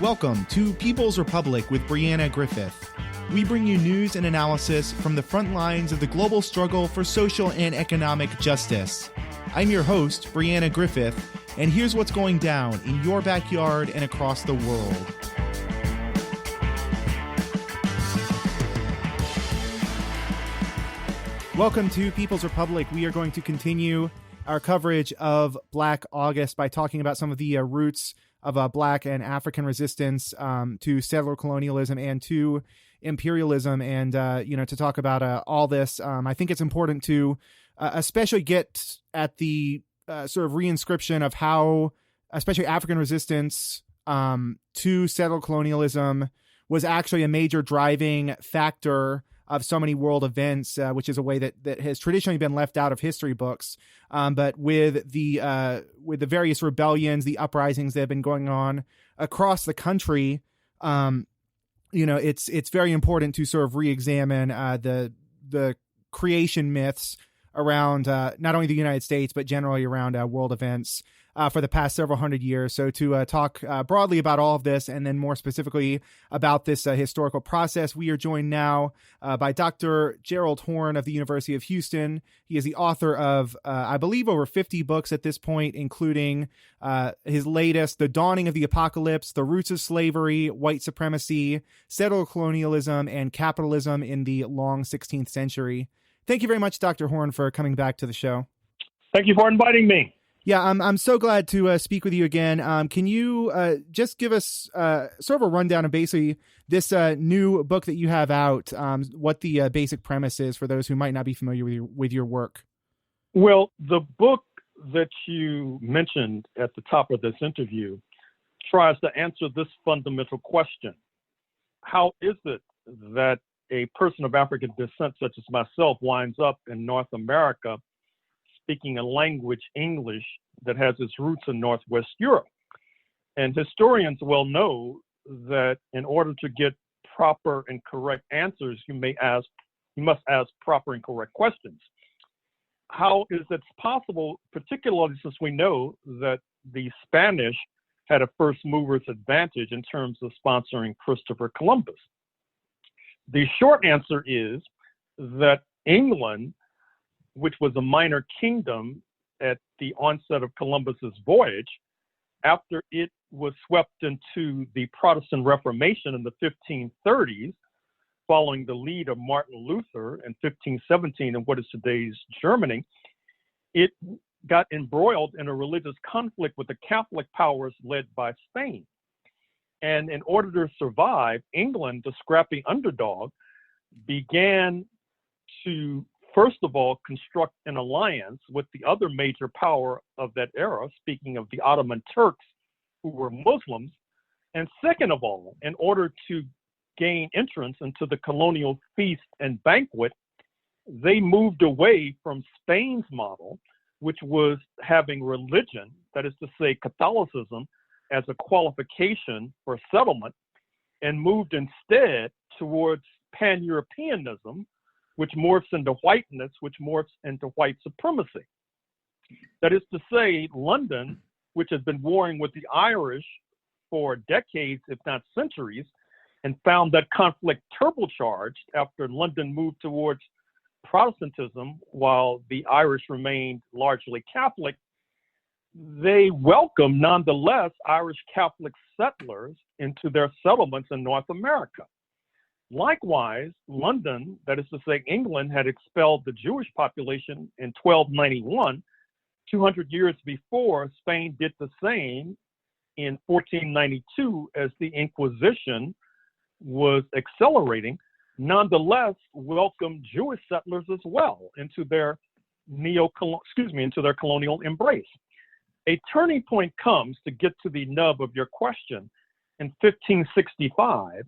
Welcome to People's Republic with Brianna Griffith. We bring you news and analysis from the front lines of the global struggle for social and economic justice. I'm your host, Brianna Griffith, and here's what's going down in your backyard and across the world. Welcome to People's Republic. We are going to continue our coverage of Black August by talking about some of the roots of Black and African resistance to settler colonialism and to imperialism, and to talk about all this. I think it's important to especially get at the sort of reinscription of how, especially African resistance to settler colonialism, was actually a major driving factor of so many world events, which is a way that has traditionally been left out of history books. But with the various rebellions, the uprisings that have been going on across the country, it's very important to sort of re-examine the creation myths around not only the United States, but generally around world events for the past several hundred years. So to talk broadly about all of this, and then more specifically about this historical process, we are joined now by Dr. Gerald Horne of the University of Houston. He is the author of, I believe, over 50 books at this point, including his latest, The Dawning of the Apocalypse, The Roots of Slavery, White Supremacy, Settler Colonialism, and Capitalism in the Long 16th Century. Thank you very much, Dr. Horne, for coming back to the show. Thank you for inviting me. Yeah, I'm so glad to speak with you again. Can you just give us sort of a rundown of basically this new book that you have out, what the basic premise is for those who might not be familiar with your work? Well, the book that you mentioned at the top of this interview tries to answer this fundamental question. How is it that a person of African descent such as myself winds up in North America speaking a language, English, that has its roots in Northwest Europe? And historians well know that in order to get proper and correct answers, you must ask proper and correct questions. How is it possible, particularly since we know that the Spanish had a first mover's advantage in terms of sponsoring Christopher Columbus? The short answer is that England, which was a minor kingdom at the onset of Columbus's voyage, after it was swept into the Protestant Reformation in the 1530s, following the lead of Martin Luther in 1517 in what is today's Germany, it got embroiled in a religious conflict with the Catholic powers led by Spain. And in order to survive, England, the scrappy underdog, began to first of all construct an alliance with the other major power of that era, speaking of the Ottoman Turks, who were Muslims. And second of all, in order to gain entrance into the colonial feast and banquet, they moved away from Spain's model, which was having religion, that is to say Catholicism, as a qualification for settlement, and moved instead towards pan-Europeanism, which morphs into whiteness, which morphs into white supremacy. That is to say, London, which has been warring with the Irish for decades, if not centuries, and found that conflict turbocharged after London moved towards Protestantism while the Irish remained largely Catholic, they welcomed, nonetheless, Irish Catholic settlers into their settlements in North America. Likewise, London, that is to say England, had expelled the Jewish population in 1291. 200 years before, Spain did the same in 1492 as the Inquisition was accelerating, nonetheless welcomed Jewish settlers as well into their colonial embrace. A turning point comes, to get to the nub of your question, in 1565,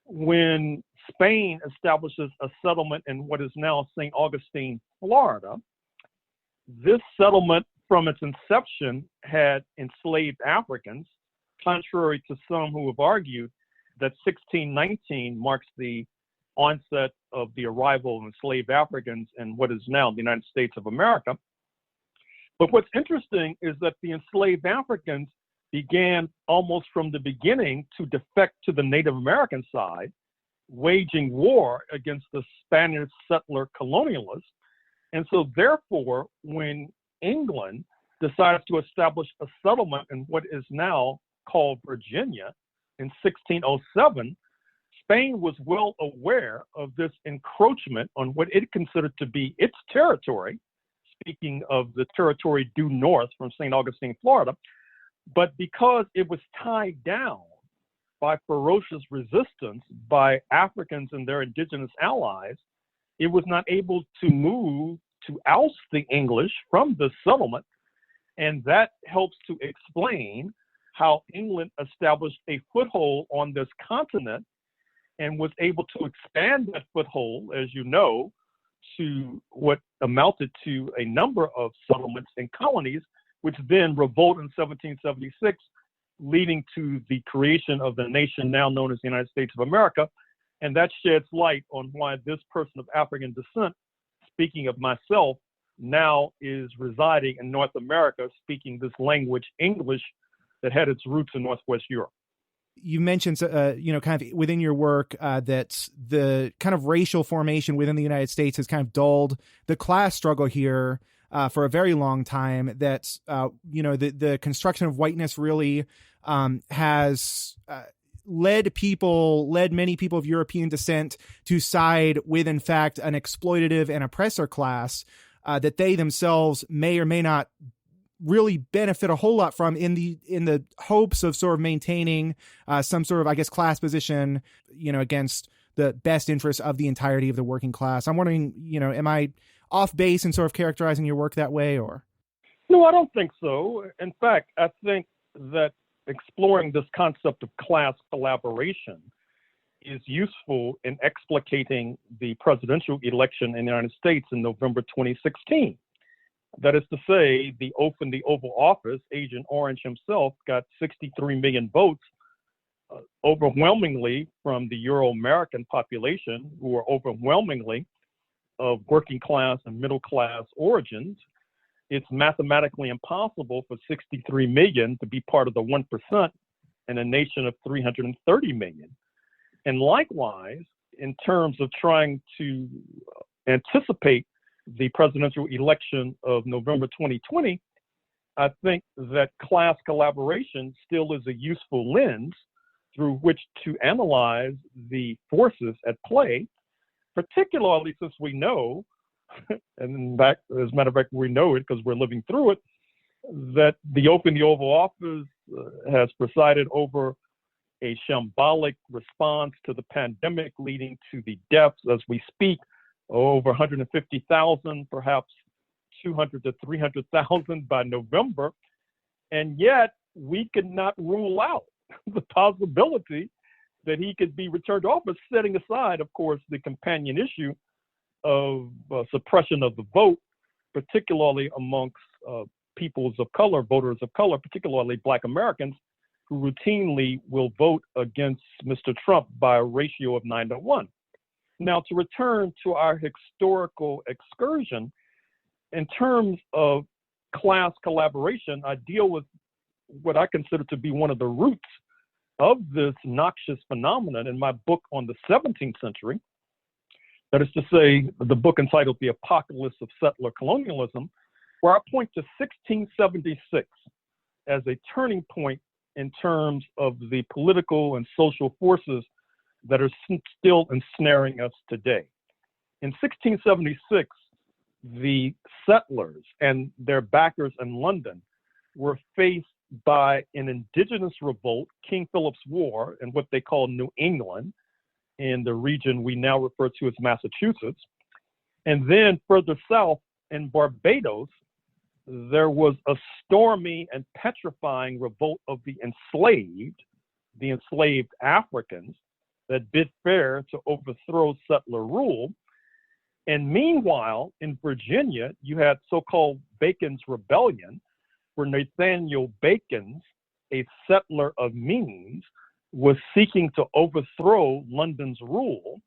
when Spain establishes a settlement in what is now St. Augustine, Florida. This settlement, from its inception, had enslaved Africans, contrary to some who have argued that 1619 marks the onset of the arrival of enslaved Africans in what is now the United States of America. But what's interesting is that the enslaved Africans began almost from the beginning to defect to the Native American side, waging war against the Spanish settler colonialists. And so therefore, when England decides to establish a settlement in what is now called Virginia in 1607, Spain was well aware of this encroachment on what it considered to be its territory, speaking of the territory due north from St. Augustine, Florida. But because it was tied down by ferocious resistance by Africans and their indigenous allies, it was not able to move to oust the English from the settlement. And that helps to explain how England established a foothold on this continent and was able to expand that foothold, as you know, to what amounted to a number of settlements and colonies, which then revolted in 1776, leading to the creation of the nation now known as the United States of America. And that sheds light on why this person of African descent, speaking of myself, now is residing in North America, speaking this language, English, that had its roots in Northwest Europe. You mentioned, kind of within your work that the kind of racial formation within the United States has kind of dulled the class struggle here for a very long time. That, the construction of whiteness really has led many people of European descent to side with, in fact, an exploitative and oppressor class that they themselves may or may not really benefit a whole lot from in the hopes of sort of maintaining some sort of, I guess, class position, against the best interests of the entirety of the working class. I'm wondering, am I off base in sort of characterizing your work that way, or? No, I don't think so. In fact, I think that exploring this concept of class collaboration is useful in explicating the presidential election in the United States in November 2016. That is to say, the oath in the Oval Office, Agent Orange himself, got 63 million votes, overwhelmingly from the Euro-American population, who are overwhelmingly of working class and middle class origins. It's mathematically impossible for 63 million to be part of the 1% in a nation of 330 million. And likewise, in terms of trying to anticipate the presidential election of November 2020, I think that class collaboration still is a useful lens through which to analyze the forces at play, particularly since we know, and in fact, as a matter of fact, we know it because we're living through it, that the oath in the Oval Office has presided over a shambolic response to the pandemic, leading to the deaths as we speak, over 150,000, perhaps 200 to 300,000 by November. And yet we could not rule out the possibility that he could be returned to office, setting aside, of course, the companion issue of suppression of the vote, particularly amongst peoples of color, voters of color, particularly Black Americans, who routinely will vote against Mr. Trump by a ratio of 9-1. Now, to return to our historical excursion, in terms of class collaboration, I deal with what I consider to be one of the roots of this noxious phenomenon in my book on the 17th century. That is to say, the book entitled The Apocalypse of Settler Colonialism, where I point to 1676 as a turning point in terms of the political and social forces that are still ensnaring us today. In 1676, the settlers and their backers in London were faced by an indigenous revolt, King Philip's War, in what they call New England, in the region we now refer to as Massachusetts. And then further south in Barbados, there was a stormy and petrifying revolt of the enslaved Africans, that bid fair to overthrow settler rule. And meanwhile, in Virginia, you had so-called Bacon's Rebellion, where Nathaniel Bacon, a settler of means, was seeking to overthrow London's rule,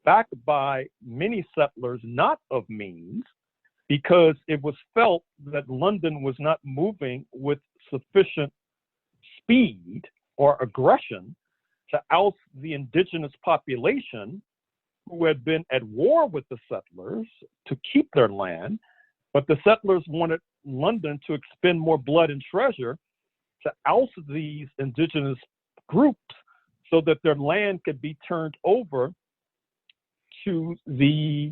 backed by many settlers not of means, because it was felt that London was not moving with sufficient speed or aggression to oust the indigenous population who had been at war with the settlers to keep their land, but the settlers wanted London to expend more blood and treasure to oust these indigenous groups so that their land could be turned over to the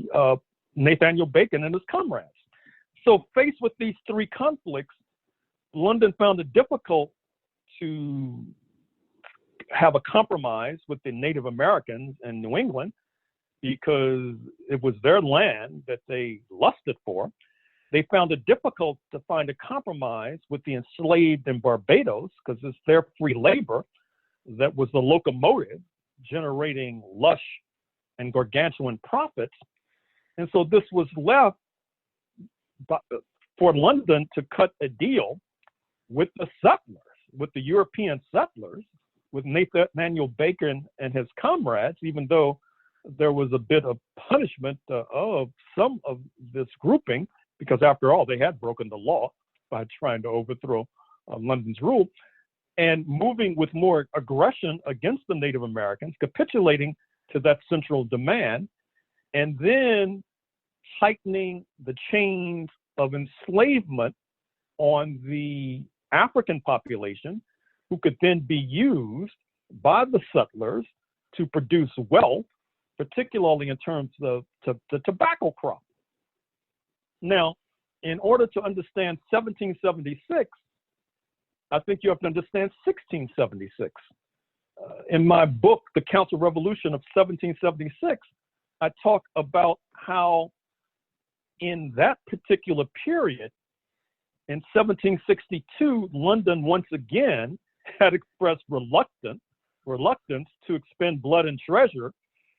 Nathaniel Bacon and his comrades. So faced with these three conflicts, London found it difficult to have a compromise with the Native Americans in New England because it was their land that they lusted for. They found it difficult to find a compromise with the enslaved in Barbados because it's their free labor that was the locomotive generating lush and gargantuan profits. And so this was left for London to cut a deal with the settlers, with the European settlers, with Nathaniel Bacon and his comrades, even though there was a bit of punishment of some of this grouping, because after all, they had broken the law by trying to overthrow London's rule, and moving with more aggression against the Native Americans, capitulating to that central demand, and then tightening the chains of enslavement on the African population, who could then be used by the settlers to produce wealth, particularly in terms of the tobacco crop. Now, in order to understand 1776, I think you have to understand 1676. In my book, The Counter-Revolution of 1776, I talk about how in that particular period, in 1762, London once again had expressed reluctance to expend blood and treasure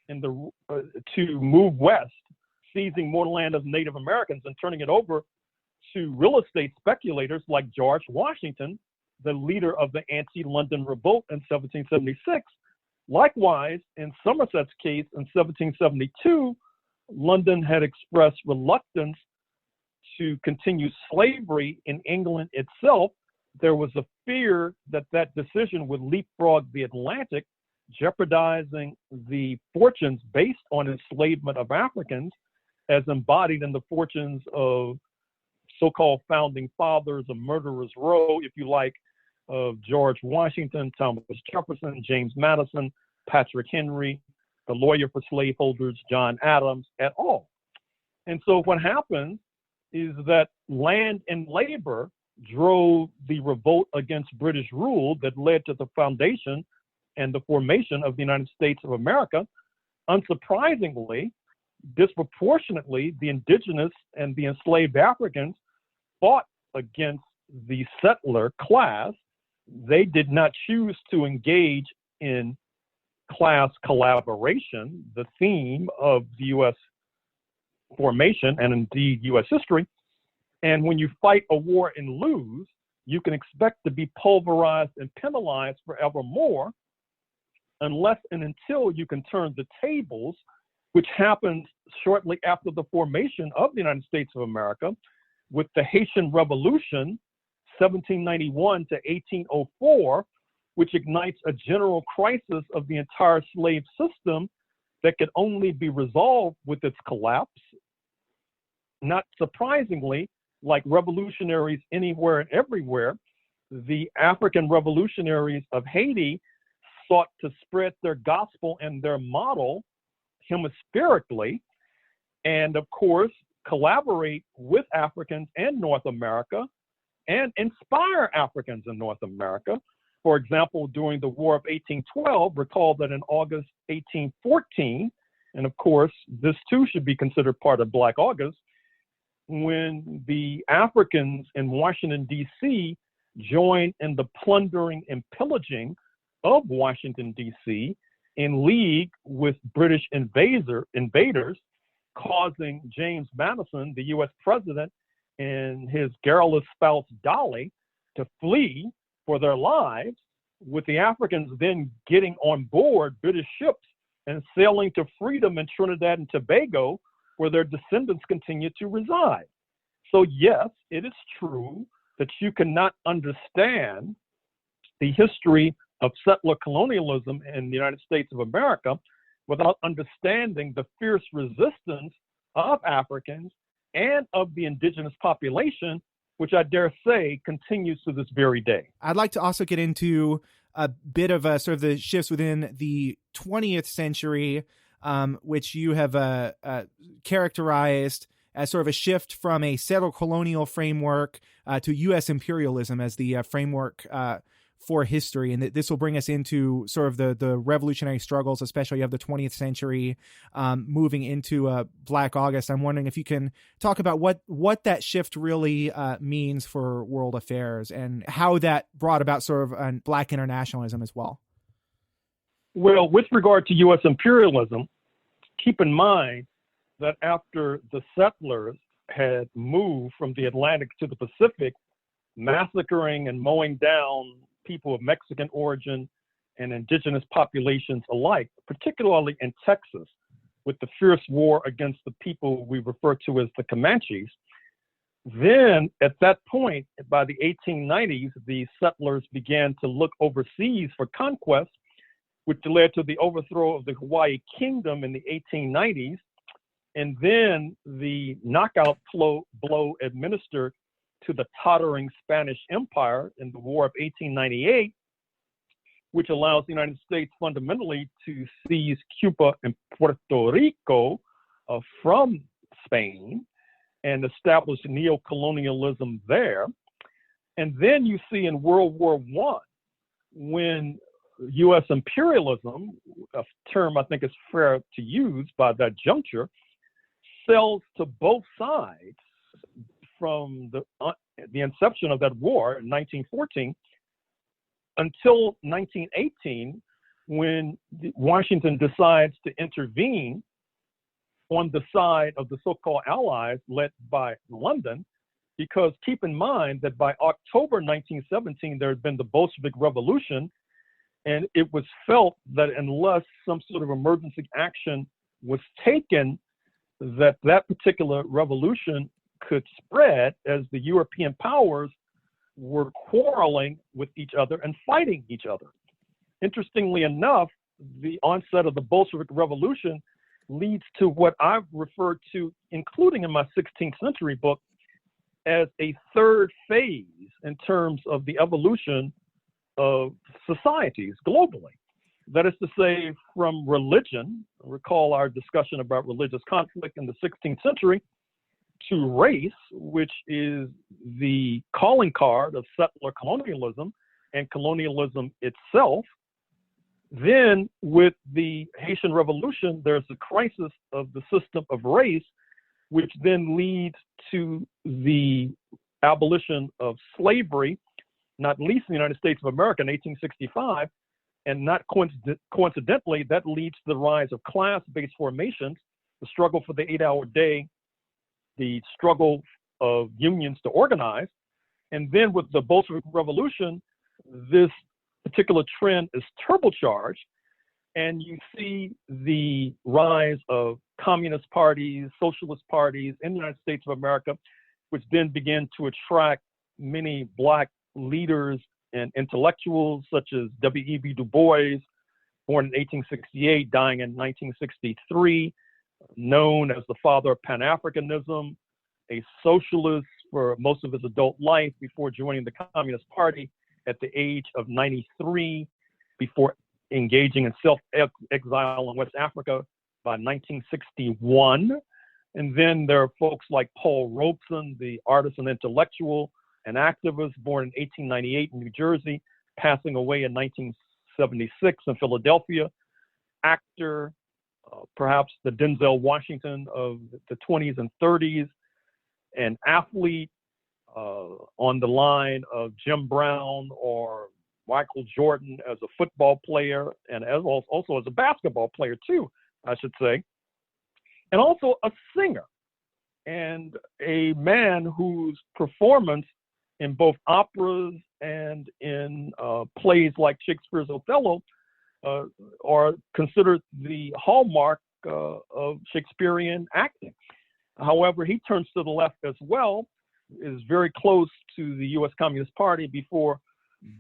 to move west, seizing more land of Native Americans and turning it over to real estate speculators like George Washington, the leader of the anti-London revolt in 1776. Likewise, in Somerset's case in 1772, London had expressed reluctance to continue slavery in England itself. There was a fear that that decision would leapfrog the Atlantic, jeopardizing the fortunes based on enslavement of Africans as embodied in the fortunes of so-called founding fathers, a murderer's row, if you like, of George Washington, Thomas Jefferson, James Madison, Patrick Henry, the lawyer for slaveholders, John Adams, et al. And so what happened is that land and labor drove the revolt against British rule that led to the foundation and the formation of the United States of America. Unsurprisingly, disproportionately, the indigenous and the enslaved Africans fought against the settler class. They did not choose to engage in class collaboration, the theme of the U.S. formation and indeed U.S. history. And when you fight a war and lose, you can expect to be pulverized and penalized forevermore unless and until you can turn the tables, which happens shortly after the formation of the United States of America with the Haitian Revolution, 1791 to 1804, which ignites a general crisis of the entire slave system that could only be resolved with its collapse. Not surprisingly, like revolutionaries anywhere and everywhere, the African revolutionaries of Haiti sought to spread their gospel and their model hemispherically, and of course, collaborate with Africans in North America and inspire Africans in North America. For example, during the War of 1812, recall that in August 1814, and of course, this too should be considered part of Black August, when the Africans in Washington, D.C. joined in the plundering and pillaging of Washington, D.C. in league with British invaders, causing James Madison, the U.S. president, and his garrulous spouse Dolly to flee for their lives, with the Africans then getting on board British ships and sailing to freedom in Trinidad and Tobago, where their descendants continue to reside. So yes, it is true that you cannot understand the history of settler colonialism in the United States of America without understanding the fierce resistance of Africans and of the indigenous population, which I dare say continues to this very day. I'd like to also get into a bit of sort of the shifts within the 20th century, which you have characterized as sort of a shift from a settler colonial framework to U.S. imperialism as the framework for history. And this will bring us into sort of the revolutionary struggles, especially of the 20th century, moving into Black August. I'm wondering if you can talk about what that shift really means for world affairs and how that brought about sort of Black internationalism as well. Well, with regard to U.S. imperialism, keep in mind that after the settlers had moved from the Atlantic to the Pacific, massacring and mowing down people of Mexican origin and indigenous populations alike, particularly in Texas, with the fierce war against the people we refer to as the Comanches. Then, at that point, by the 1890s, the settlers began to look overseas for conquest, which led to the overthrow of the Hawaii Kingdom in the 1890s, and then the knockout blow administered to the tottering Spanish Empire in the War of 1898, which allows the United States fundamentally to seize Cuba and Puerto Rico from Spain and establish neocolonialism there. And then you see in World War I, when U.S. imperialism, a term I think is fair to use by that juncture, sells to both sides from the inception of that war in 1914 until 1918, when Washington decides to intervene on the side of the so-called Allies led by London, because keep in mind that by October 1917, there had been the Bolshevik Revolution, and it was felt that unless some sort of emergency action was taken, that particular revolution could spread as the European powers were quarreling with each other and fighting each other. Interestingly enough, the onset of the Bolshevik Revolution leads to what I've referred to, including in my 16th century book, as a third phase in terms of the evolution of societies globally. That is to say, from religion, recall our discussion about religious conflict in the 16th century, to race, which is the calling card of settler colonialism and colonialism itself. Then with the Haitian Revolution, there's a crisis of the system of race, which then leads to the abolition of slavery, not least in the United States of America in 1865, and not coincidentally, that leads to the rise of class-based formations, the struggle for the 8-hour day, the struggle of unions to organize. And then with the Bolshevik Revolution, this particular trend is turbocharged, and you see the rise of communist parties, socialist parties in the United States of America, which then begin to attract many Black leaders and intellectuals such as W.E.B. Du Bois, born in 1868, dying in 1963, known as the father of Pan-Africanism, a socialist for most of his adult life before joining the Communist Party at the age of 93, before engaging in self-exile in West Africa by 1961. And then there are folks like Paul Robeson, the artist and intellectual and activist, born in 1898 in New Jersey, passing away in 1976 in Philadelphia, actor, perhaps the Denzel Washington of the 20s and 30s, an athlete on the line of Jim Brown or Michael Jordan as a football player, and also as a basketball player too, I should say, and also a singer and a man whose performance in both operas and in plays like Shakespeare's Othello are considered the hallmark of Shakespearean acting. However, he turns to the left as well, is very close to the U.S. Communist Party before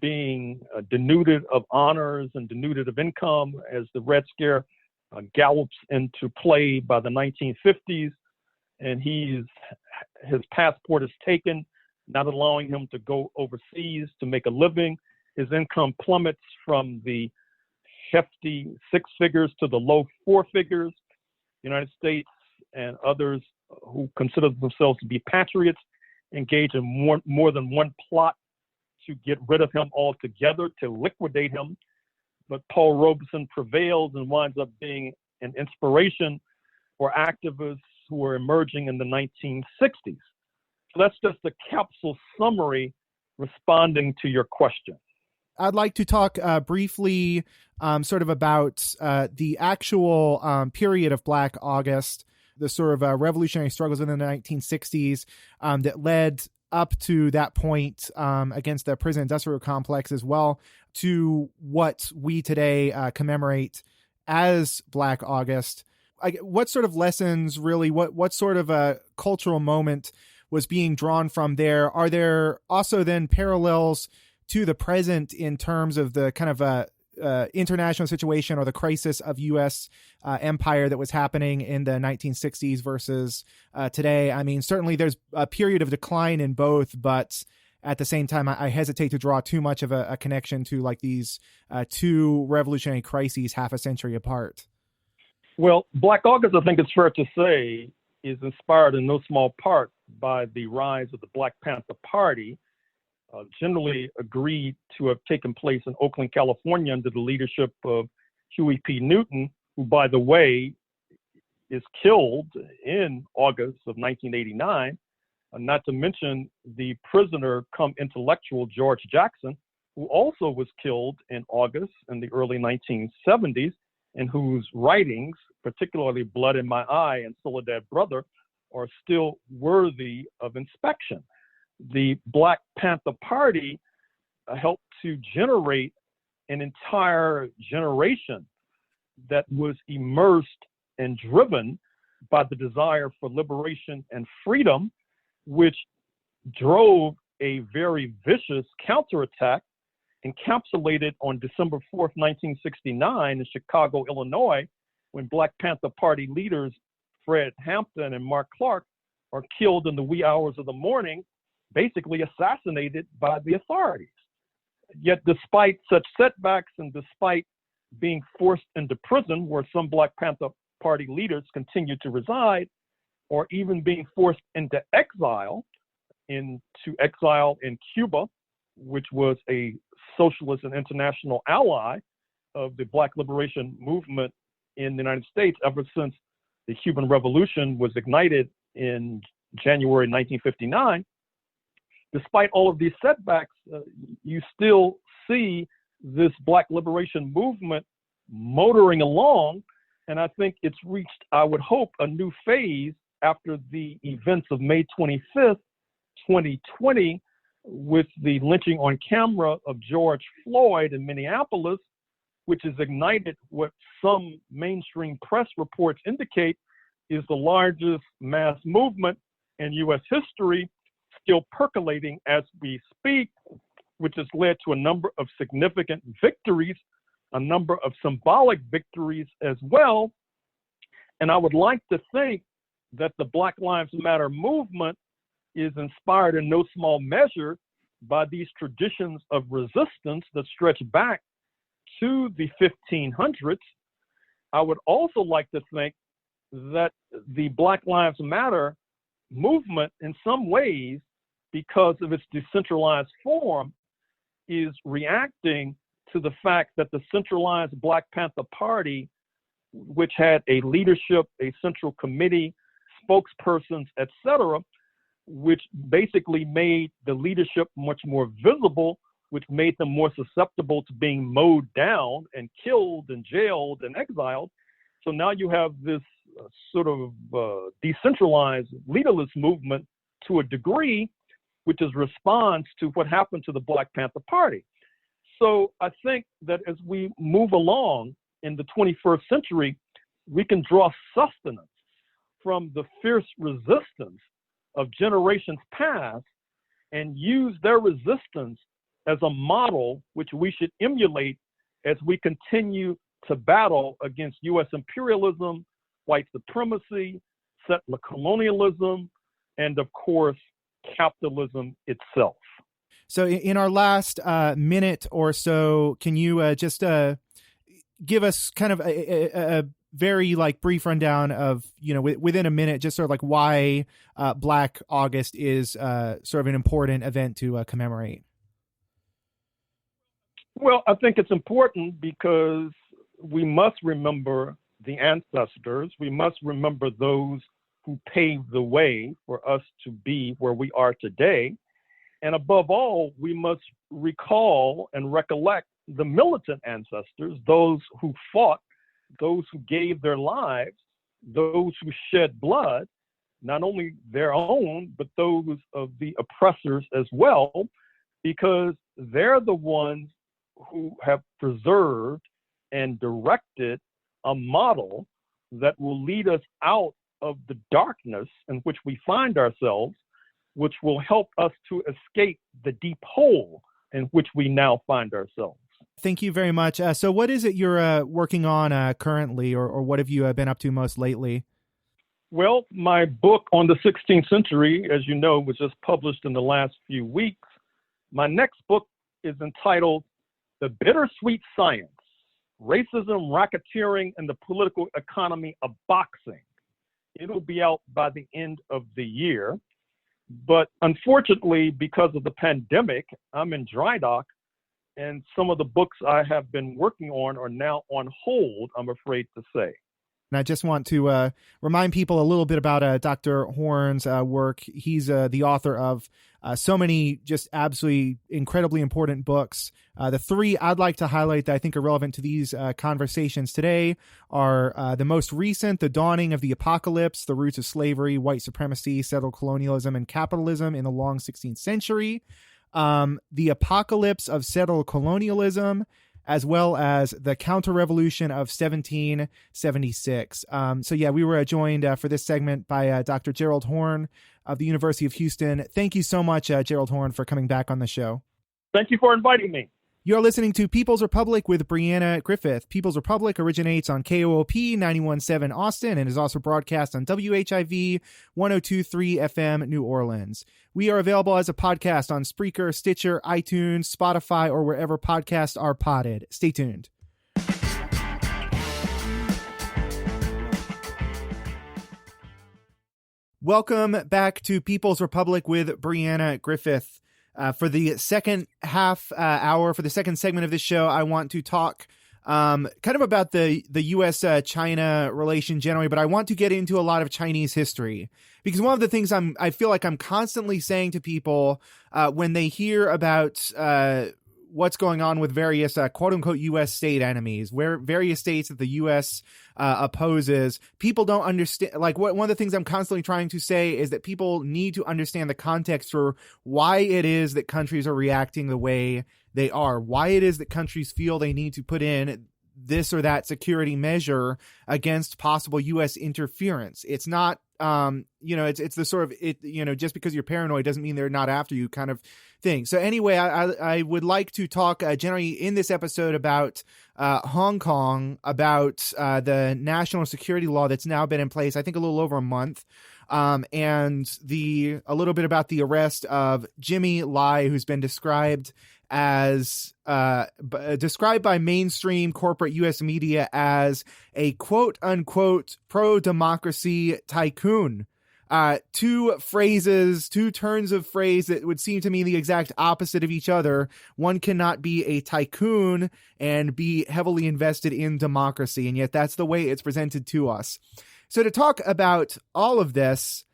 being denuded of honors and denuded of income as the Red Scare gallops into play by the 1950s, and his passport is taken, not allowing him to go overseas to make a living. His income plummets from the hefty six figures to the low four figures. The United States and others who consider themselves to be patriots engage in more than one plot to get rid of him altogether, to liquidate him. But Paul Robeson prevails and winds up being an inspiration for activists who are emerging in the 1960s. So that's just a capsule summary responding to your question. I'd like to talk briefly sort of about the actual period of Black August, the sort of revolutionary struggles in the 1960s that led up to that point against the prison industrial complex, as well to what we today commemorate as Black August. What sort of lessons, really, what sort of a cultural moment was being drawn from there? Are there also then parallels to the present in terms of the kind of international situation or the crisis of U.S. empire that was happening in the 1960s versus today? I mean, certainly there's a period of decline in both, but at the same time, I hesitate to draw too much of a connection to like these two revolutionary crises half a century apart. Well, Black August, I think it's fair to say, is inspired in no small part by the rise of the Black Panther Party, generally agreed to have taken place in Oakland, California, under the leadership of Huey P. Newton, who, by the way, is killed in August of 1989, not to mention the prisoner come intellectual George Jackson, who also was killed in August in the early 1970s, and whose writings, particularly Blood in My Eye and Soledad Brother, are still worthy of inspection. The Black Panther Party helped to generate an entire generation that was immersed and driven by the desire for liberation and freedom, which drove a very vicious counterattack encapsulated on December 4th, 1969 in Chicago, Illinois, when Black Panther Party leaders Fred Hampton and Mark Clark are killed in the wee hours of the morning, basically assassinated by the authorities. Yet despite such setbacks and despite being forced into prison, where some Black Panther Party leaders continue to reside, or even being forced into exile in Cuba, which was a socialist and international ally of the Black liberation movement in the United States ever since the Cuban Revolution was ignited in January 1959. Despite all of these setbacks, you still see this Black liberation movement motoring along. And I think it's reached, I would hope, a new phase after the events of May 25th, 2020, with the lynching on camera of George Floyd in Minneapolis, which has ignited what some mainstream press reports indicate is the largest mass movement in U.S. history, still percolating as we speak, which has led to a number of significant victories, a number of symbolic victories as well. And I would like to think that the Black Lives Matter movement is inspired in no small measure by these traditions of resistance that stretch back to the 1500s. I would also like to think that the Black Lives Matter movement, in some ways, because of its decentralized form, is reacting to the fact that the centralized Black Panther Party, which had a leadership, a central committee, spokespersons, etc., which basically made the leadership much more visible, which made them more susceptible to being mowed down and killed and jailed and exiled. So now you have this sort of decentralized leaderless movement to a degree, which is response to what happened to the Black Panther Party. So I think that as we move along in the 21st century, we can draw sustenance from the fierce resistance of generations past and use their resistance as a model which we should emulate as we continue to battle against U.S. imperialism, white supremacy, settler colonialism, and of course, capitalism itself. So in our last minute or so, can you just give us kind of a very brief rundown of, within a minute, just sort of why Black August is sort of an important event to commemorate? Well, I think it's important because we must remember the ancestors. We must remember those who paved the way for us to be where we are today. And above all, we must recall and recollect the militant ancestors, those who fought, those who gave their lives, those who shed blood, not only their own, but those of the oppressors as well, because they're the ones who have preserved and directed a model that will lead us out of the darkness in which we find ourselves, which will help us to escape the deep hole in which we now find ourselves. Thank you very much. So what is it you're working on currently, or what have you been up to most lately? Well, my book on the 16th century, as you know, was just published in the last few weeks. My next book is entitled The Bittersweet Science, Racism, Racketeering, and the Political Economy of Boxing. It'll be out by the end of the year. But unfortunately, because of the pandemic, I'm in dry dock, and some of the books I have been working on are now on hold, I'm afraid to say. And I just want to remind people a little bit about Dr. Horne's work. He's the author of so many just absolutely incredibly important books. The three I'd like to highlight that I think are relevant to these conversations today are the most recent, The Dawning of the Apocalypse, The Roots of Slavery, White Supremacy, Settler Colonialism, and Capitalism in the Long 16th Century, The Apocalypse of Settler Colonialism, as well as The Counter-Revolution of 1776. So yeah, we were joined for this segment by Dr. Gerald Horne of the University of Houston. Thank you so much, Gerald Horne, for coming back on the show. Thank you for inviting me. You're listening to People's Republic with Brianna Griffith. People's Republic originates on KOOP 91.7 Austin and is also broadcast on WHIV 102.3 FM New Orleans. We are available as a podcast on Spreaker, Stitcher, iTunes, Spotify, or wherever podcasts are podded. Stay tuned. Welcome back to People's Republic with Brianna Griffith. For the second half hour, for the second segment of this show, I want to talk kind of about the U.S.-China relation generally, but I want to get into a lot of Chinese history. Because one of the things I feel like I'm constantly saying to people when they hear about what's going on with various quote-unquote U.S. state enemies, where various states that the U.S. Opposes, people don't understand. One of the things I'm constantly trying to say is that people need to understand the context for why it is that countries are reacting the way they are, why it is that countries feel they need to put in this or that security measure against possible U.S. interference. It's not, it's the sort of, just because you're paranoid doesn't mean they're not after you kind of thing. So anyway, I would like to talk generally in this episode about Hong Kong, about the national security law that's now been in place, I think a little over a month. And a little bit about the arrest of Jimmy Lai, who's been described by mainstream corporate U.S. media as a quote unquote pro-democracy tycoon. Two turns of phrase that would seem to me the exact opposite of each other. One cannot be a tycoon and be heavily invested in democracy, and yet that's the way it's presented to us. So to talk about all of this,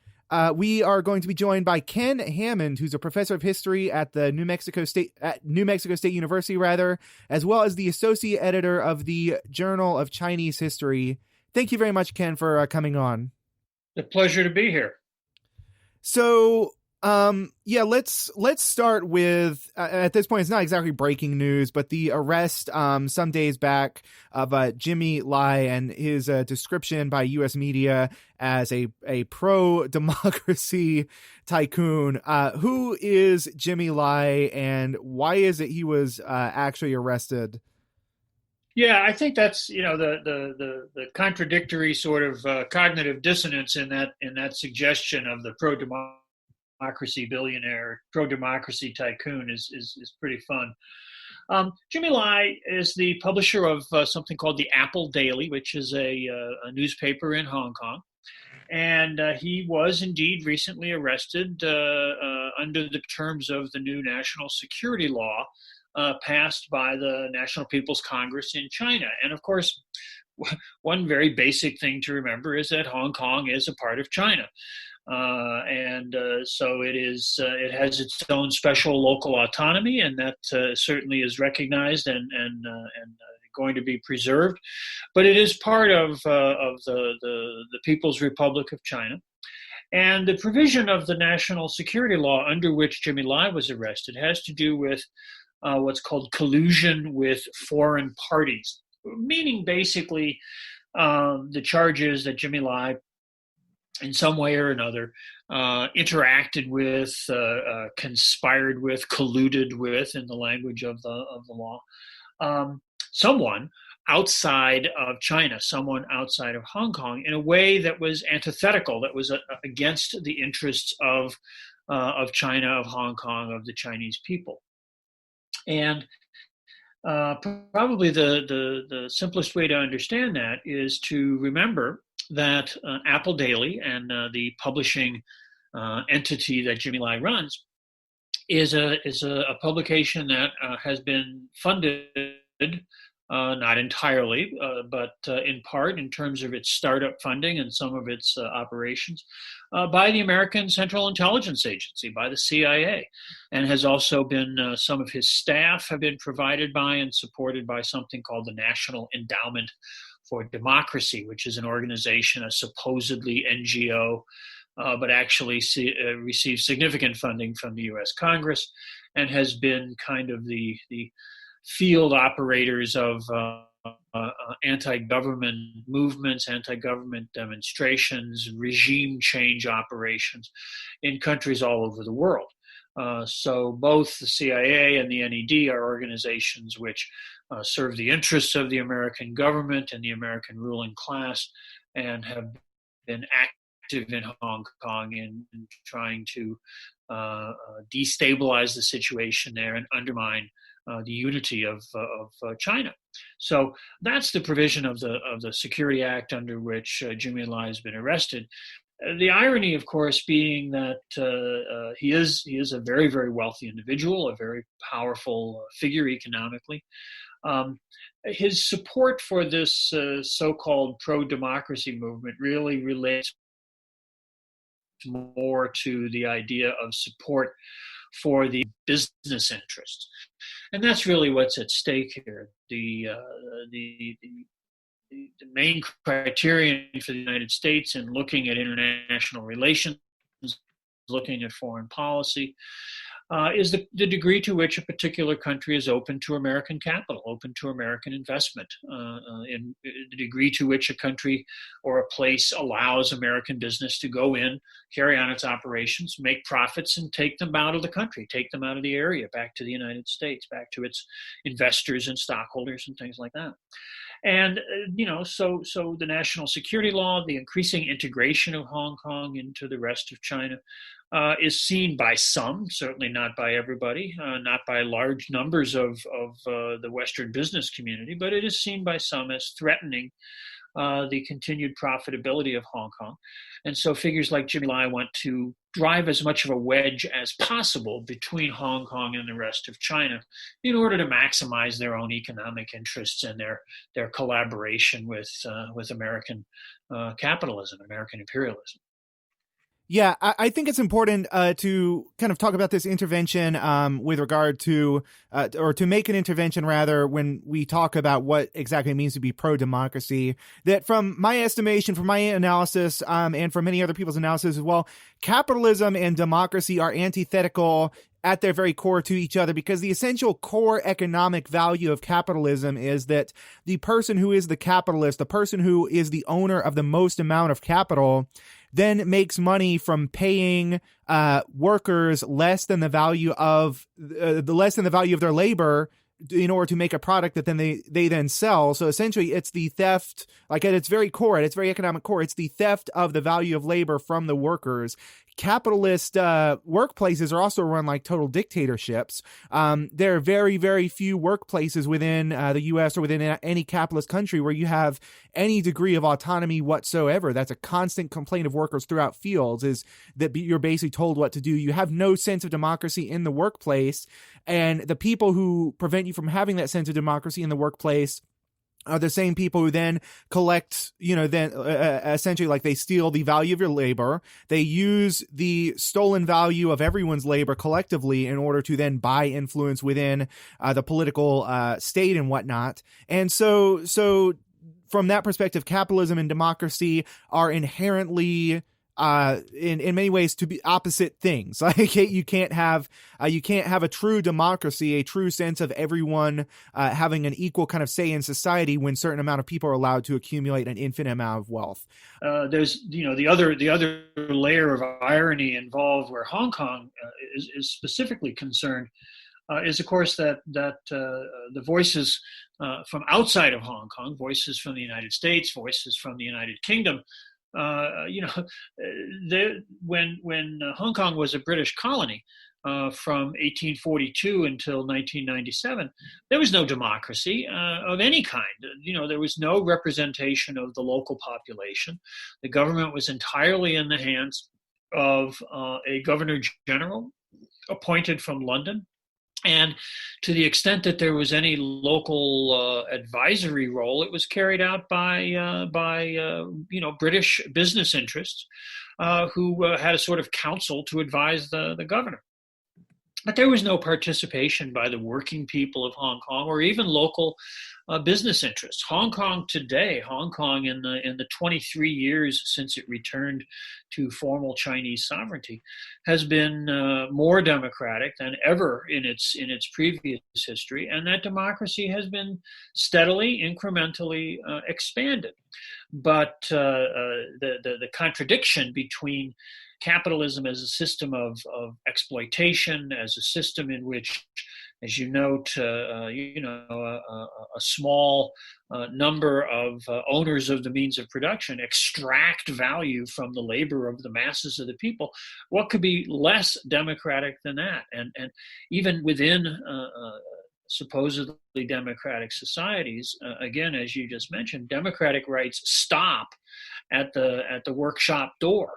we are going to be joined by Ken Hammond, who's a professor of history at the New Mexico State University, as well as the associate editor of the Journal of Chinese History. Thank you very much, Ken, for coming on. It's a pleasure to be here. So Yeah, let's start with at this point it's not exactly breaking news, but the arrest some days back of Jimmy Lai and his description by US media as a pro democracy tycoon. Who is Jimmy Lai and why is it he was actually arrested? Yeah, I think that's the contradictory sort of cognitive dissonance in that suggestion of the pro democracy billionaire, pro democracy tycoon is pretty fun. Jimmy Lai is the publisher of something called the Apple Daily, which is a newspaper in Hong Kong. And he was indeed recently arrested under the terms of the new national security law passed by the National People's Congress in China. And of course, one very basic thing to remember is that Hong Kong is a part of China. So it has its own special local autonomy, and that certainly is recognized and going to be preserved. But it is part of the People's Republic of China. And the provision of the national security law under which Jimmy Lai was arrested has to do with what's called collusion with foreign parties, meaning basically the charge is that Jimmy Lai, in some way or another, interacted with, conspired with, colluded with, in the language of the law, someone outside of China, someone outside of Hong Kong, in a way that was antithetical, that was against the interests of China, of Hong Kong, of the Chinese people. And probably the simplest way to understand that is to remember that Apple Daily and the publishing entity that Jimmy Lai runs is a publication that has been funded, not entirely, but in part in terms of its startup funding and some of its operations, by the American Central Intelligence Agency, by the CIA, and has also been, some of his staff have been provided by and supported by something called the National Endowment for Democracy, which is an organization, a supposedly NGO, but actually receives significant funding from the US Congress and has been kind of the field operators of anti-government movements, anti-government demonstrations, regime change operations in countries all over the world. So both the CIA and the NED are organizations which serve the interests of the American government and the American ruling class, and have been active in Hong Kong in trying to destabilize the situation there and undermine the unity of China. So that's the provision of the Security Act under which Jimmy Lai has been arrested. The irony, of course, being that he is a very, very wealthy individual, a very powerful figure economically. His support for this so-called pro-democracy movement really relates more to the idea of support for the business interests. And that's really what's at stake here. The main criterion for the United States in looking at international relations, looking at foreign policy, is the degree to which a particular country is open to American capital, open to American investment, in the degree to which a country or a place allows American business to go in, carry on its operations, make profits, and take them out of the country, take them out of the area, back to the United States, back to its investors and stockholders and things like that. And, so the national security law, the increasing integration of Hong Kong into the rest of China, is seen by some, certainly not by everybody, not by large numbers of the Western business community, but it is seen by some as threatening the continued profitability of Hong Kong. And so figures like Jimmy Lai want to drive as much of a wedge as possible between Hong Kong and the rest of China in order to maximize their own economic interests and their collaboration with American capitalism, American imperialism. Yeah, I think it's important to kind of talk about this intervention with regard to, or to make an intervention rather, when we talk about what exactly it means to be pro-democracy. That from my estimation, from my analysis, and from many other people's analysis as well, capitalism and democracy are antithetical at their very core to each other, because the essential core economic value of capitalism is that the person who is the capitalist, the person who is the owner of the most amount of capital, then makes money from paying workers less than the value of their labor in order to make a product that then they then sell. So essentially it's the theft, like at its very core, at its very economic core, it's the theft of the value of labor from the workers. Capitalist workplaces are also run like total dictatorships. There are very, very few workplaces within the U.S. or within any capitalist country where you have any degree of autonomy whatsoever. That's a constant complaint of workers throughout fields, is that you're basically told what to do. You have no sense of democracy in the workplace, and the people who prevent you from having that sense of democracy in the workplace are the same people who then collect, essentially like they steal the value of your labor. They use the stolen value of everyone's labor collectively in order to then buy influence within the political state and whatnot. And so from that perspective, capitalism and democracy are inherently in many ways to be opposite things. Like you can't have a true democracy, a true sense of everyone having an equal kind of say in society when certain amount of people are allowed to accumulate an infinite amount of wealth. There's the other layer of irony involved where Hong Kong is specifically concerned is of course that the voices from outside of Hong Kong, voices from the United States, voices from the United Kingdom. When Hong Kong was a British colony from 1842 until 1997, there was no democracy of any kind. There was no representation of the local population. The government was entirely in the hands of a governor general appointed from London. And to the extent that there was any local advisory role, it was carried out by British business interests who had a sort of council to advise the governor. But there was no participation by the working people of Hong Kong or even local business interests. Hong Kong today, Hong Kong in the 23 years since it returned to formal Chinese sovereignty, has been more democratic than ever in its previous history, and that democracy has been steadily, incrementally expanded. But the contradiction between capitalism as a system of exploitation, as a system in which, as you note, a small number of owners of the means of production extract value from the labor of the masses of the people. What could be less democratic than that? And even within supposedly democratic societies, again, as you just mentioned, democratic rights stop at the workshop door.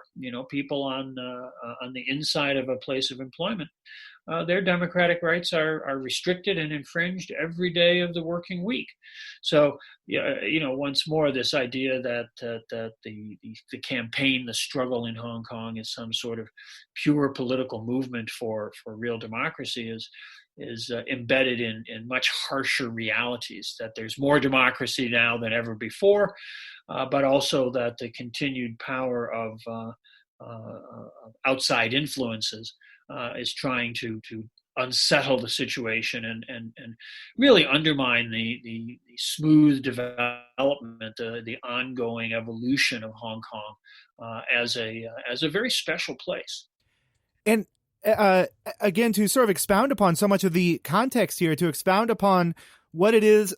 People on the inside of a place of employment, their democratic rights are restricted and infringed every day of the working week. So, once more, this idea that the campaign, the struggle in Hong Kong is some sort of pure political movement for real democracy is embedded in much harsher realities, that there's more democracy now than ever before, but also that the continued power of outside influences is trying to unsettle the situation and really undermine the smooth development, the ongoing evolution of Hong Kong as a very special place. And again, to sort of expound upon so much of the context here, to expound upon what it is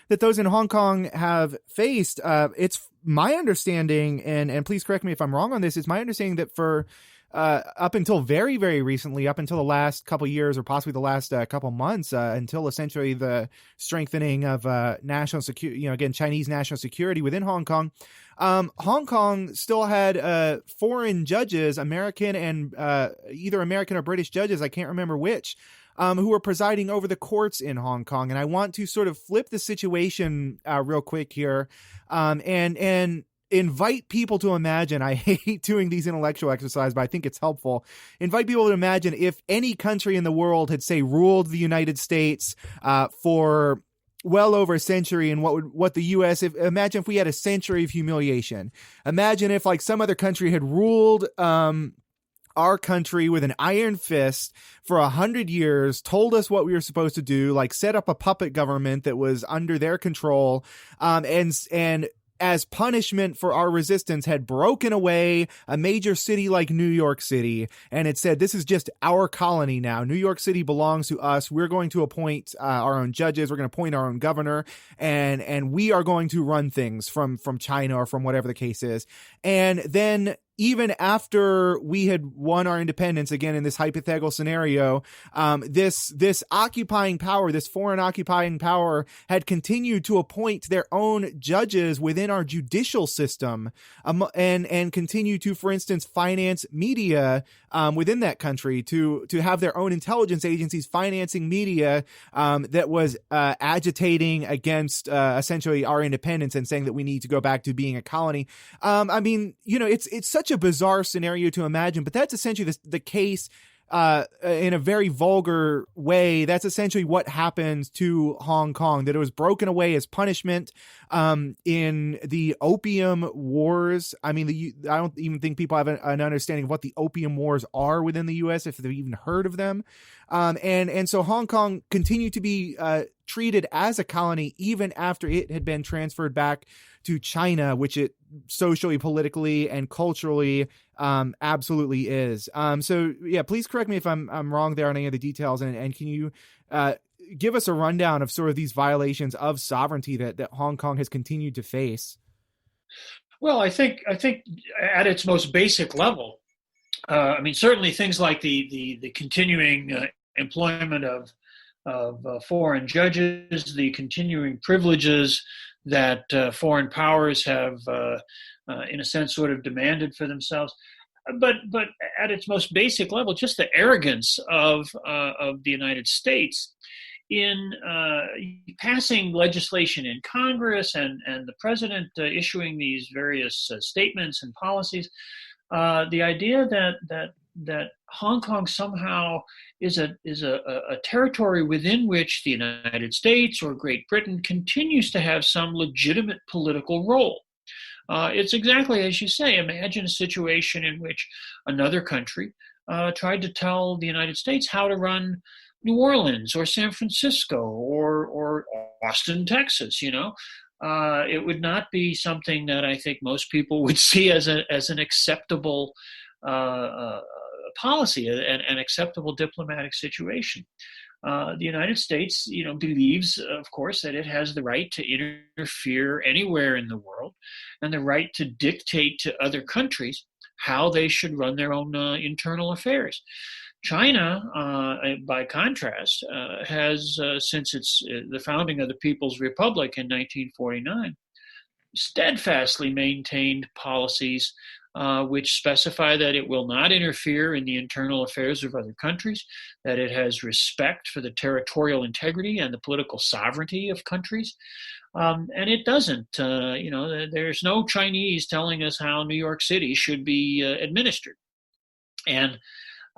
that those in Hong Kong have faced, it's my understanding, and please correct me if I'm wrong on this, it's my understanding that for up until very, very recently, up until the last couple years or possibly the last couple months, until essentially the strengthening of national security, again, Chinese national security within Hong Kong, Hong Kong still had foreign judges, American and either American or British judges, I can't remember which, who were presiding over the courts in Hong Kong. And I want to sort of flip the situation real quick here and invite people to imagine. I hate doing these intellectual exercises, but I think it's helpful. Invite people to imagine if any country in the world had, say, ruled the United States for well over a century, and what the U.S. Imagine if we had a century of humiliation. Imagine if like some other country had ruled our country with an iron fist for 100 years, told us what we were supposed to do, like set up a puppet government that was under their control, and as punishment for our resistance had broken away a major city like New York City, and it said, this is just our colony now. New York City belongs to us. We're going to appoint our own judges. We're going to appoint our own governor, and we are going to run things from China or from whatever the case is. And then even after we had won our independence, again, in this hypothetical scenario, this occupying power, this foreign occupying power, had continued to appoint their own judges within our judicial system, and continue to, for instance, finance media within that country, to have their own intelligence agencies financing media that was agitating against essentially our independence and saying that we need to go back to being a colony. I mean, it's such a bizarre scenario to imagine, but that's essentially the case in a very vulgar way. That's essentially what happened to Hong Kong, that it was broken away as punishment in the Opium Wars. I mean, I don't even think people have an understanding of what the Opium Wars are within the U.S., if they've even heard of them. And so Hong Kong continued to be treated as a colony even after it had been transferred back to China, which it socially, politically, and culturally absolutely is. So yeah, please correct me if I'm wrong there on any of the details, and can you give us a rundown of sort of these violations of sovereignty that Hong Kong has continued to face? Well, I think at its most basic level, I mean, certainly things like the continuing employment of foreign judges, the continuing privileges that foreign powers have, in a sense, sort of demanded for themselves. But at its most basic level, just the arrogance of the United States in passing legislation in Congress and the president issuing these various statements and policies. The idea that Hong Kong somehow is a territory within which the United States or Great Britain continues to have some legitimate political role. It's exactly as you say. Imagine a situation in which another country tried to tell the United States how to run New Orleans or San Francisco or Austin, Texas. It would not be something that I think most people would see as an acceptable policy, an acceptable diplomatic situation. The United States, believes, of course, that it has the right to interfere anywhere in the world and the right to dictate to other countries how they should run their own internal affairs. China, by contrast, has, since the founding of the People's Republic in 1949, steadfastly maintained policies which specify that it will not interfere in the internal affairs of other countries, that it has respect for the territorial integrity and the political sovereignty of countries. And it doesn't. There's no Chinese telling us how New York City should be administered. And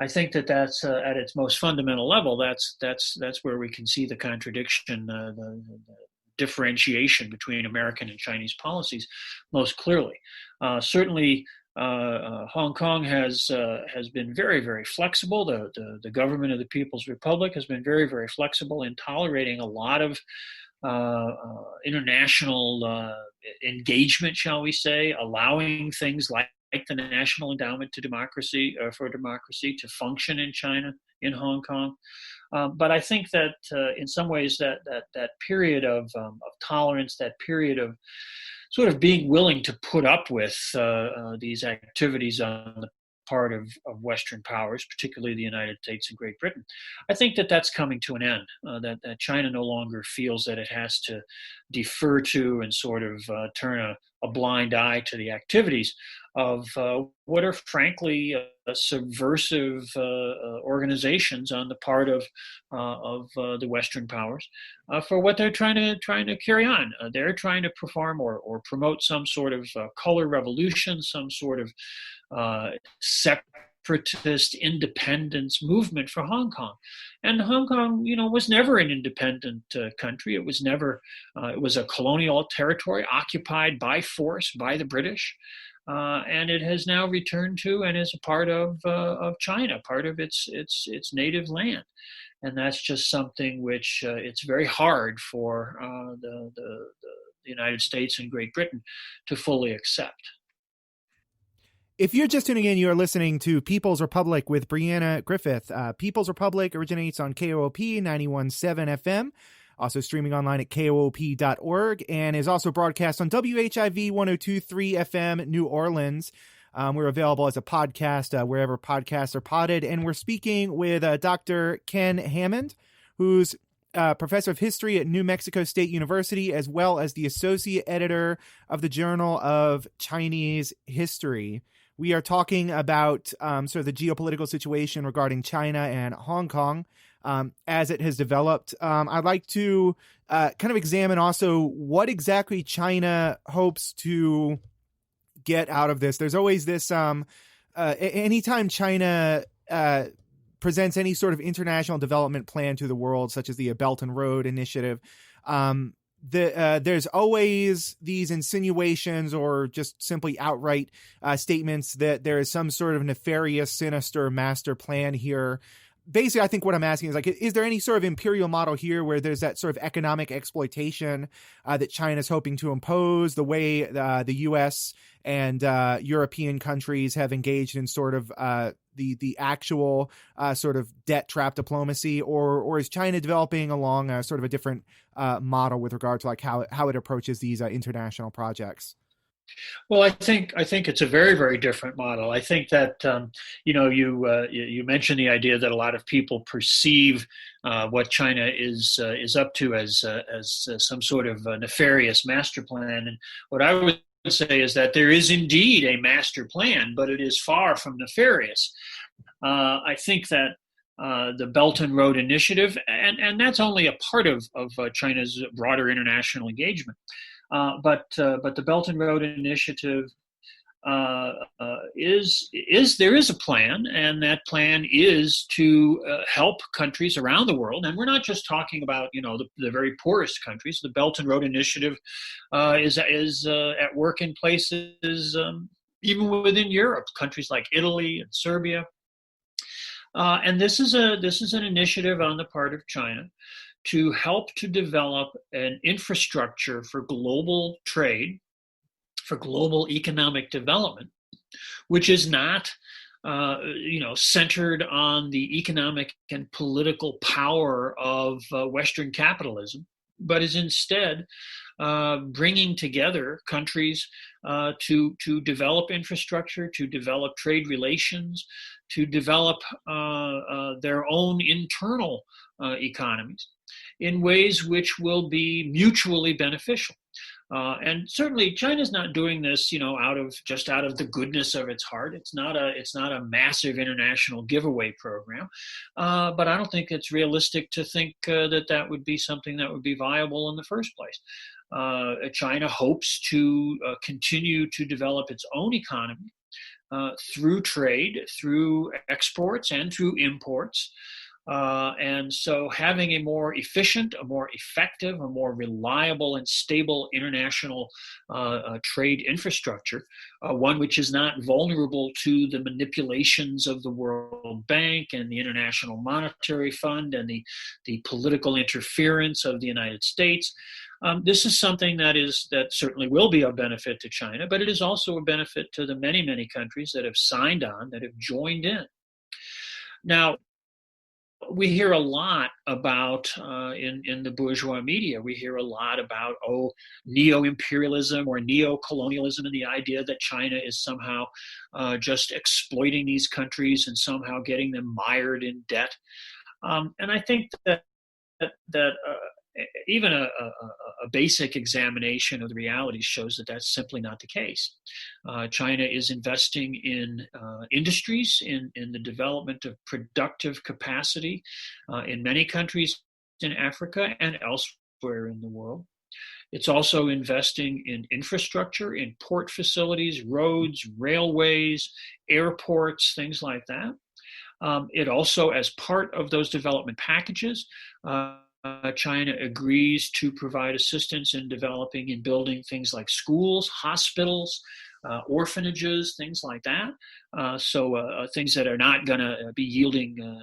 I think that's at its most fundamental level. That's where we can see the contradiction, the differentiation between American and Chinese policies most clearly. Certainly, Hong Kong has been very, very flexible. The government of the People's Republic has been very, very flexible in tolerating a lot of international engagement, shall we say, allowing things like the National Endowment to Democracy for Democracy to function in China, in Hong Kong. But I think that in some ways that period of tolerance, that period of sort of being willing to put up with these activities on the part of Western powers, particularly the United States and Great Britain, I think that's coming to an end, that China no longer feels that it has to defer to and sort of turn a blind eye to the activities what are frankly subversive organizations on the part of the Western powers for what they're trying to carry on. They're trying to perform or promote some sort of color revolution, some sort of separatist independence movement for Hong Kong. And Hong Kong, was never an independent country. It was never. It was a colonial territory occupied by force by the British. And it has now returned to and is a part of China, part of its native land, and that's just something which it's very hard for the United States and Great Britain to fully accept. If you're just tuning in, you are listening to People's Republic with Brianna Griffith. People's Republic originates on KOOP 91.7 FM. Also streaming online at koop.org, and is also broadcast on WHIV 102.3 FM, New Orleans. We're available as a podcast wherever podcasts are podded, and we're speaking with Dr. Ken Hammond, who's professor of history at New Mexico State University, as well as the associate editor of the Journal of Chinese History. We are talking about sort of the geopolitical situation regarding China and Hong Kong as it has developed. I'd like to kind of examine also what exactly China hopes to get out of this. There's always this, anytime China presents any sort of international development plan to the world, such as the Belt and Road Initiative, there's always these insinuations or just simply outright statements that there is some sort of nefarious, sinister master plan here. Basically, I think what I'm asking is, like, is there any sort of imperial model here where there's that sort of economic exploitation that China's hoping to impose, the way the U.S. and European countries have engaged in sort of the actual sort of debt trap diplomacy, or is China developing along sort of a different model with regard to like how it approaches these international projects? Well, I think it's a very, very different model. I think that you mentioned the idea that a lot of people perceive what China is up to as some sort of nefarious master plan, and what I would say is that there is indeed a master plan, but it is far from nefarious. I think that the Belt and Road Initiative, and that's only a part of China's broader international engagement. But the Belt and Road Initiative there is a plan, and that plan is to help countries around the world. And we're not just talking about the very poorest countries. The Belt and Road Initiative is at work in places even within Europe, countries like Italy and Serbia. And this is an initiative on the part of China to help to develop an infrastructure for global trade, for global economic development, which is not, centered on the economic and political power of Western capitalism, but is instead bringing together countries to develop infrastructure, to develop trade relations, to develop their own internal economies in ways which will be mutually beneficial. And certainly China's not doing this, out of the goodness of its heart. It's not a massive international giveaway program. But I don't think it's realistic to think that would be something that would be viable in the first place. China hopes to continue to develop its own economy through trade, through exports, and through imports. And so having a more efficient, a more effective, a more reliable and stable international trade infrastructure, one which is not vulnerable to the manipulations of the World Bank and the International Monetary Fund and the political interference of the United States. This is something that certainly will be of benefit to China, but it is also a benefit to the many, many countries that have signed on, that have joined in. Now, we hear a lot about, in the bourgeois media, we hear a lot about, neo-imperialism or neo-colonialism, and the idea that China is somehow just exploiting these countries and somehow getting them mired in debt. And I think that even a basic examination of the reality shows that that's simply not the case. China is investing in industries, in the development of productive capacity in many countries in Africa and elsewhere in the world. It's also investing in infrastructure, in port facilities, roads, railways, airports, things like that. It also, as part of those development packages, China agrees to provide assistance in developing and building things like schools, hospitals, orphanages, things like that. So things that are not going to be yielding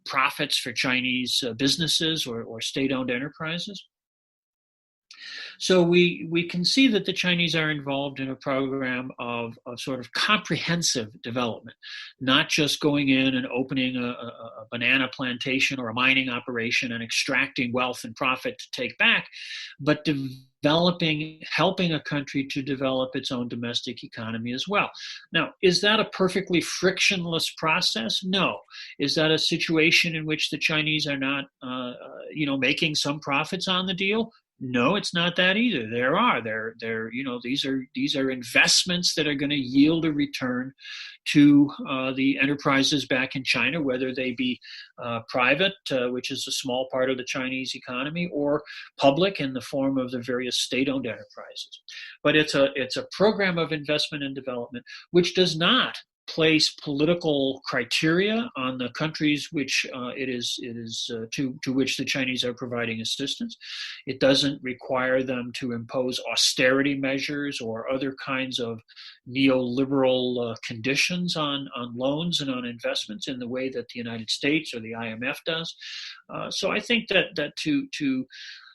profits for Chinese businesses or state-owned enterprises. So we can see that the Chinese are involved in a program of sort of comprehensive development, not just going in and opening a banana plantation or a mining operation and extracting wealth and profit to take back, but helping a country to develop its own domestic economy as well. Now, is that a perfectly frictionless process? No. Is that a situation in which the Chinese are not, making some profits on the deal? No, it's not that either. These are investments that are going to yield a return to the enterprises back in China, whether they be private, which is a small part of the Chinese economy, or public in the form of the various state-owned enterprises. But it's a program of investment and development which does not place political criteria on the countries which to which the Chinese are providing assistance. It doesn't require them to impose austerity measures or other kinds of neoliberal conditions on loans and on investments in the way that the United States or the IMF does. So I think that to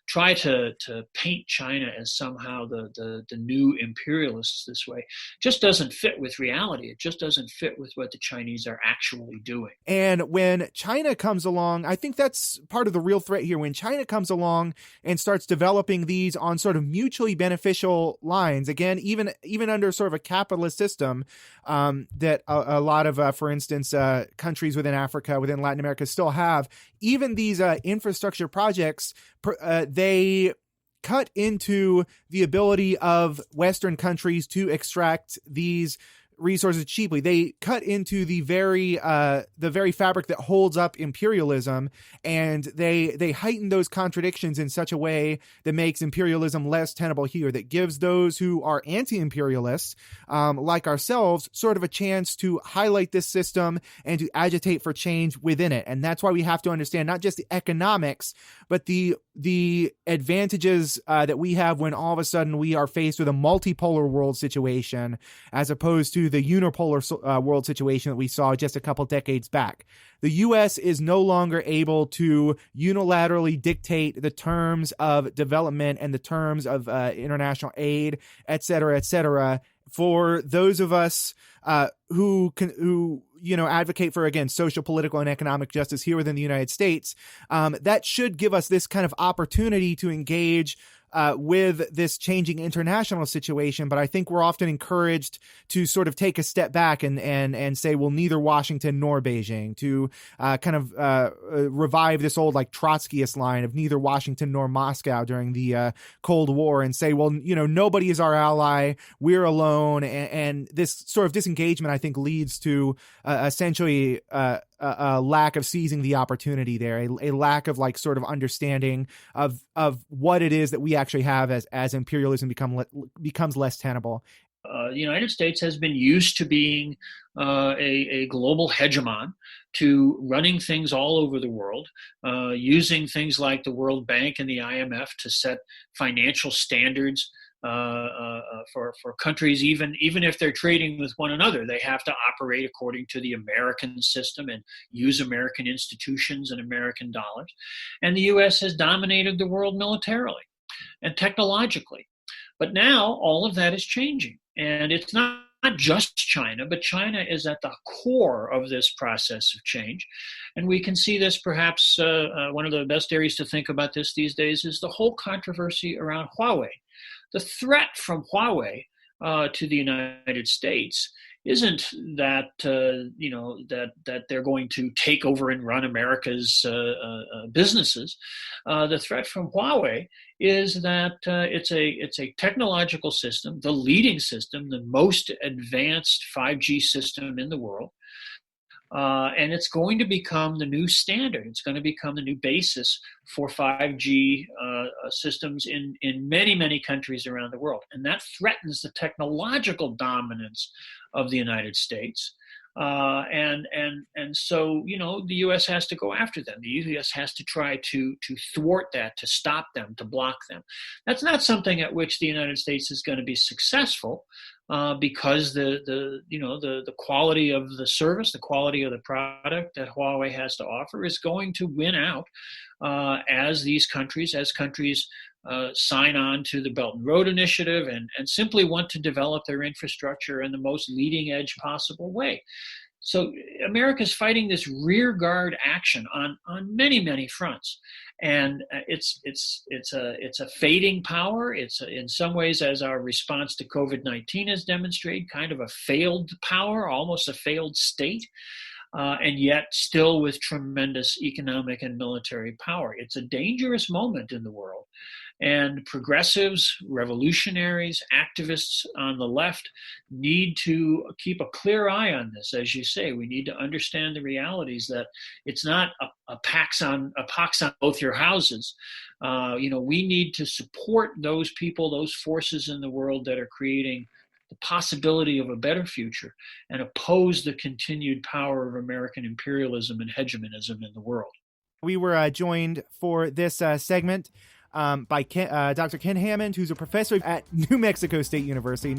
try to paint China as somehow the new imperialists this way just doesn't fit with reality. It just doesn't fit with what the Chinese are actually doing. And when China comes along, I think that's part of the real threat here. When China comes along and starts developing these on sort of mutually beneficial lines, again, even under sort of a capitalist system that a lot of, for instance, countries within Africa, within Latin America still have, even these infrastructure projects, they cut into the ability of Western countries to extract these resources cheaply. They cut into the very fabric that holds up imperialism, and they heighten those contradictions in such a way that makes imperialism less tenable here, that gives those who are anti-imperialists, like ourselves, sort of a chance to highlight this system and to agitate for change within it. And that's why we have to understand not just the economics, but the advantages that we have when all of a sudden we are faced with a multipolar world situation, as opposed to the unipolar world situation that we saw just a couple decades back. The U.S. is no longer able to unilaterally dictate the terms of development and the terms of international aid, et cetera, for those of us who advocate for, again, social, political, and economic justice here within the United States. That should give us this kind of opportunity to engage with this changing international situation. But I think we're often encouraged to sort of take a step back and say, well, neither Washington nor Beijing, to revive this old like Trotskyist line of neither Washington nor Moscow during the Cold War, and say, well, nobody is our ally, we're alone. And this sort of disengagement, I think, leads to essentially a lack of seizing the opportunity there, a lack of like sort of understanding of what it is that we actually have as imperialism becomes less tenable. The United States has been used to being a global hegemon, to running things all over the world, using things like the World Bank and the IMF to set financial standards for countries. Even if they're trading with one another, they have to operate according to the American system and use American institutions and American dollars. And the U.S. has dominated the world militarily and technologically. But now all of that is changing. And it's not just China, but China is at the core of this process of change. And we can see this perhaps one of the best areas to think about this these days is the whole controversy around Huawei. The threat from Huawei to the United States isn't that that they're going to take over and run America's businesses. The threat from Huawei is that it's a technological system, the leading system, the most advanced 5G system in the world. And it's going to become the new standard. It's going to become the new basis for 5G systems in many, many countries around the world. And that threatens the technological dominance of the United States. And so, the U.S. has to go after them. The U.S. has to try to thwart that, to stop them, to block them. That's not something at which the United States is going to be successful, because the quality of the service, the quality of the product that Huawei has to offer is going to win out as countries sign on to the Belt and Road Initiative and simply want to develop their infrastructure in the most leading edge possible way. So America's fighting this rear guard action on many, many fronts. And it's a fading power. It's in some ways, as our response to COVID-19 has demonstrated, kind of a failed power, almost a failed state, and yet still with tremendous economic and military power. It's a dangerous moment in the world. And progressives, revolutionaries, activists on the left need to keep a clear eye on this. As you say, we need to understand the realities that it's not a pox on both your houses. We need to support those people, those forces in the world that are creating the possibility of a better future and oppose the continued power of American imperialism and hegemonism in the world. We were joined for this segment by Dr. Ken Hammond, who's a professor at New Mexico State University,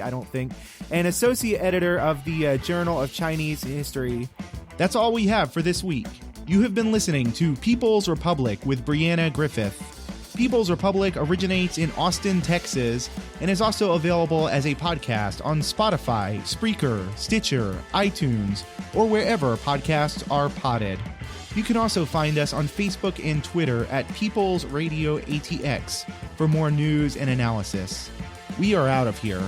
I don't think, and associate editor of the Journal of Chinese History. That's all we have for this week. You have been listening to People's Republic with Brianna Griffith. People's Republic originates in Austin, Texas, and is also available as a podcast on Spotify, Spreaker, Stitcher, iTunes, or wherever podcasts are podded. You can also find us on Facebook and Twitter at People's Radio ATX for more news and analysis. We are out of here.